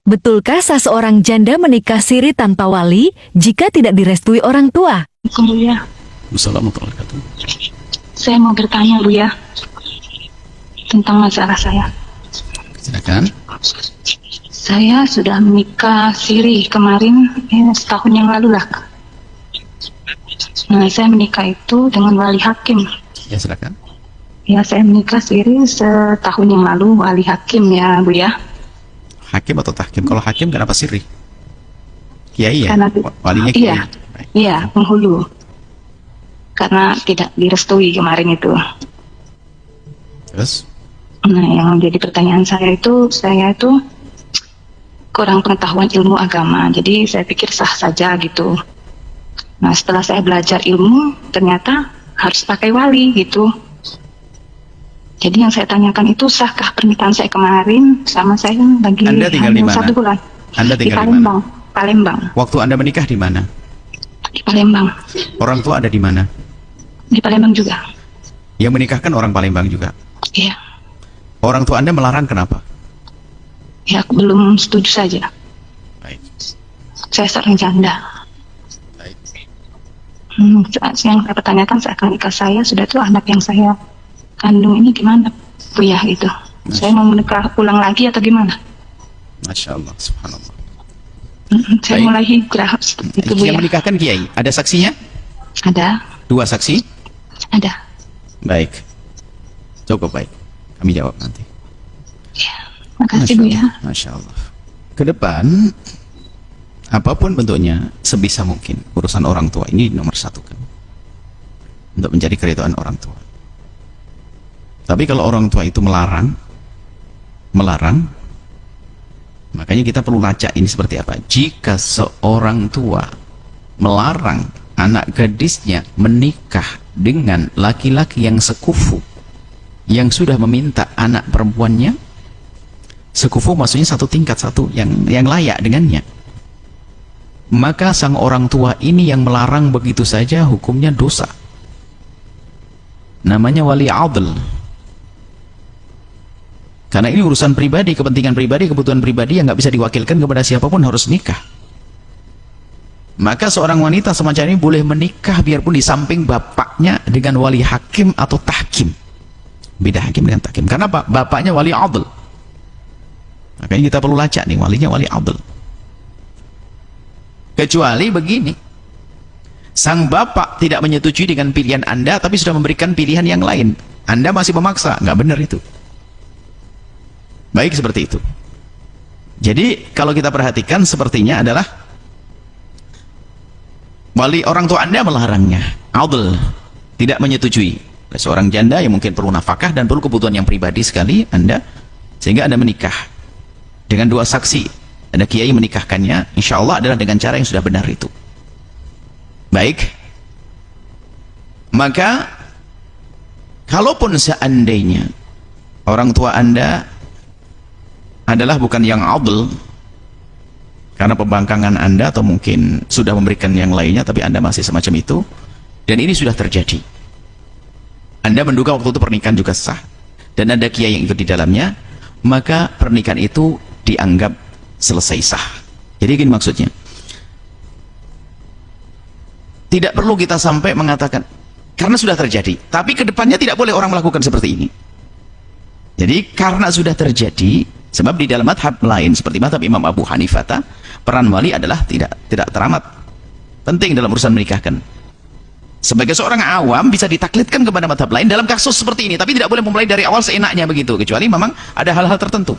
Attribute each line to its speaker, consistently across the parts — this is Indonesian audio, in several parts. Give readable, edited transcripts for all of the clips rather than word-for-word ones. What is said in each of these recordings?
Speaker 1: Betulkah sah seorang janda menikah siri tanpa wali jika tidak direstui orang tua?
Speaker 2: Assalamualaikum Bu ya.
Speaker 3: Assalamualaikum warahmatullahi wabarakatuh.
Speaker 2: Saya mau bertanya Bu ya tentang masalah saya.
Speaker 3: Silakan.
Speaker 2: Saya sudah menikah siri kemarin, setahun yang lalu lah. Nah, saya menikah itu dengan wali hakim.
Speaker 3: Ya, silakan.
Speaker 2: Ya, saya menikah siri setahun yang lalu, wali hakim ya Bu ya.
Speaker 3: Hakim atau tahkim? Kalau hakim kenapa sirri? Kiai ya?
Speaker 2: Karena
Speaker 3: Walinya kiai.
Speaker 2: iya,
Speaker 3: Baik.
Speaker 2: iya penghulu. Karena tidak direstui kemarin itu.
Speaker 3: Terus?
Speaker 2: Nah, yang menjadi pertanyaan saya itu kurang pengetahuan ilmu agama. Jadi saya pikir sah saja gitu. Nah, setelah saya belajar ilmu, ternyata harus pakai wali gitu. Jadi yang saya tanyakan itu sahkah pernikahan saya kemarin sama saya lagi
Speaker 3: Anda tinggal di
Speaker 2: hamil
Speaker 3: mana?
Speaker 2: 1 bulan.
Speaker 3: Anda
Speaker 2: Di
Speaker 3: tinggal di mana?
Speaker 2: Palembang.
Speaker 3: Waktu Anda menikah di mana?
Speaker 2: Di Palembang.
Speaker 3: Orang tua ada di mana?
Speaker 2: Di Palembang juga.
Speaker 3: Yang menikahkan orang Palembang juga.
Speaker 2: Iya.
Speaker 3: Orang tua Anda melarang kenapa?
Speaker 2: Ya, aku belum setuju saja.
Speaker 3: Baik.
Speaker 2: Saya seorang janda.
Speaker 3: Baik.
Speaker 2: Yang saya pertanyakan seakan nikah saya sudah tuh anak yang saya kandung ini gimana Bu ya gitu. Saya mau menikah ulang lagi atau gimana?
Speaker 3: Masya Allah, subhanallah.
Speaker 2: Saya
Speaker 3: Baik.
Speaker 2: mulai hijrah itu Bu
Speaker 3: Yang
Speaker 2: ya.
Speaker 3: menikahkan kiai, ada saksinya?
Speaker 2: Ada,
Speaker 3: 2 saksi?
Speaker 2: ada.
Speaker 3: Baik. Cukup baik. Kami jawab nanti.
Speaker 2: Ya, makasih Bu ya.
Speaker 3: Masya Allah. Ke depan, apapun bentuknya, sebisa mungkin urusan orang tua ini nomor 1 kan, untuk mencari keridhaan orang tua. Tapi kalau orang tua itu melarang, makanya kita perlu lacak ini seperti apa. Jika seorang tua melarang anak gadisnya menikah dengan laki-laki yang sekufu, yang sudah meminta anak perempuannya, sekufu maksudnya satu tingkat, satu yang layak dengannya, maka sang orang tua ini yang melarang begitu saja hukumnya dosa. Namanya wali adl. Karena ini urusan pribadi, kepentingan pribadi, kebutuhan pribadi yang nggak bisa diwakilkan kepada siapapun, harus nikah. Maka seorang wanita semacam ini boleh menikah biarpun di samping bapaknya dengan wali hakim atau tahkim. Beda hakim dengan tahkim. Karena bapaknya wali adl. Makanya kita perlu lacak nih, walinya wali adl. Kecuali begini, sang bapak tidak menyetujui dengan pilihan Anda, tapi sudah memberikan pilihan yang lain. Anda masih memaksa, nggak benar itu. Baik, seperti itu. Jadi kalau kita perhatikan, sepertinya adalah wali orang tua Anda melarangnya, adl, tidak menyetujui. Seorang janda yang mungkin perlu nafkah dan perlu kebutuhan yang pribadi sekali Anda, sehingga Anda menikah dengan 2 saksi. Ada kiai menikahkannya, insya Allah adalah dengan cara yang sudah benar itu. Baik, maka kalaupun seandainya orang tua Anda adalah bukan yang adl, karena pembangkangan Anda atau mungkin sudah memberikan yang lainnya tapi Anda masih semacam itu, dan ini sudah terjadi, Anda menduga waktu itu pernikahan juga sah dan ada kiai yang ikut di dalamnya, maka pernikahan itu dianggap selesai sah. Jadi gini maksudnya, tidak perlu kita sampai mengatakan karena sudah terjadi, tapi kedepannya tidak boleh orang melakukan seperti ini. Jadi karena sudah terjadi, sebab di dalam madhab lain seperti madhab Imam Abu Hanifah, peran wali adalah tidak teramat penting dalam urusan menikahkan. Sebagai seorang awam bisa ditaklidkan kepada madhab lain dalam kasus seperti ini, tapi tidak boleh memulai dari awal seenaknya begitu, kecuali memang ada hal-hal tertentu.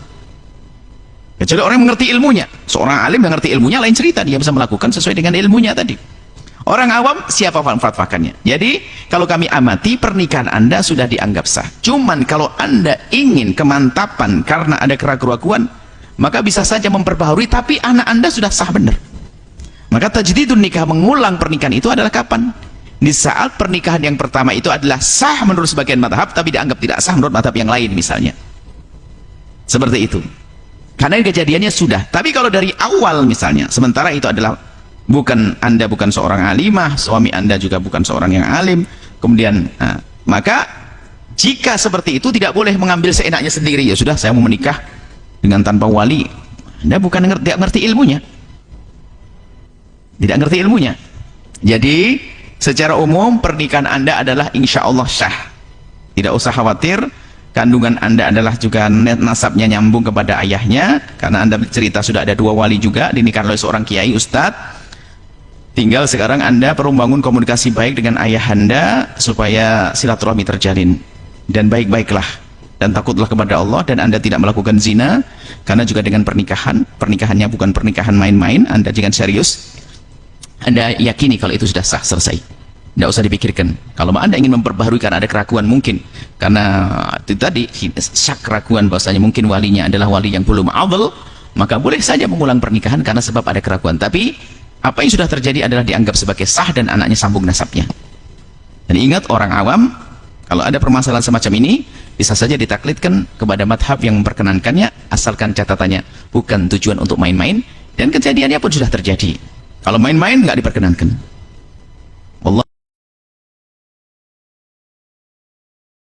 Speaker 3: Kecuali orang yang mengerti ilmunya. Seorang alim yang mengerti ilmunya lain cerita, dia bisa melakukan sesuai dengan ilmunya tadi. Orang awam siapa fatwakannya. Jadi kalau kami amati, pernikahan Anda sudah dianggap sah. Cuman kalau Anda ingin kemantapan karena ada keraguan, maka bisa saja memperbaharui, tapi anak Anda sudah sah benar. Maka tajdidun nikah, mengulang pernikahan itu adalah kapan? Di saat pernikahan yang pertama itu adalah sah menurut sebagian madhab, tapi dianggap tidak sah menurut madhab yang lain misalnya. Seperti itu. Karena kejadiannya sudah. Tapi kalau dari awal misalnya, sementara itu adalah Anda bukan seorang alimah, suami Anda juga bukan seorang yang alim, kemudian maka jika seperti itu tidak boleh mengambil seenaknya sendiri. Ya sudah, saya mau menikah dengan tanpa wali, Anda bukan tidak ngerti ilmunya. Tidak ngerti ilmunya. Jadi, secara umum pernikahan Anda adalah insya Allah sah. Tidak usah khawatir, kandungan Anda adalah juga nasabnya nyambung kepada ayahnya, karena Anda cerita sudah ada 2 wali juga, dinikahi oleh seorang kiai, ustadz. Tinggal sekarang Anda perlu membangun komunikasi baik dengan ayah Anda, supaya silaturahmi terjalin. Dan baik-baiklah, dan takutlah kepada Allah, dan Anda tidak melakukan zina, karena juga dengan pernikahannya bukan pernikahan main-main. Anda jangan serius, Anda yakini kalau itu sudah sah, selesai. Tidak usah dipikirkan. Kalau Anda ingin memperbaharui karena ada keraguan, mungkin karena itu tadi syak keraguan bahwasanya mungkin walinya adalah wali yang belum adil, maka boleh saja mengulang pernikahan karena sebab ada keraguan. Tapi apa yang sudah terjadi adalah dianggap sebagai sah dan anaknya sambung nasabnya. Dan ingat, orang awam kalau ada permasalahan semacam ini bisa saja ditaklidkan kepada madhab yang memperkenankannya, asalkan catatannya bukan tujuan untuk main-main, dan kejadiannya pun sudah terjadi. Kalau main-main nggak diperkenankan.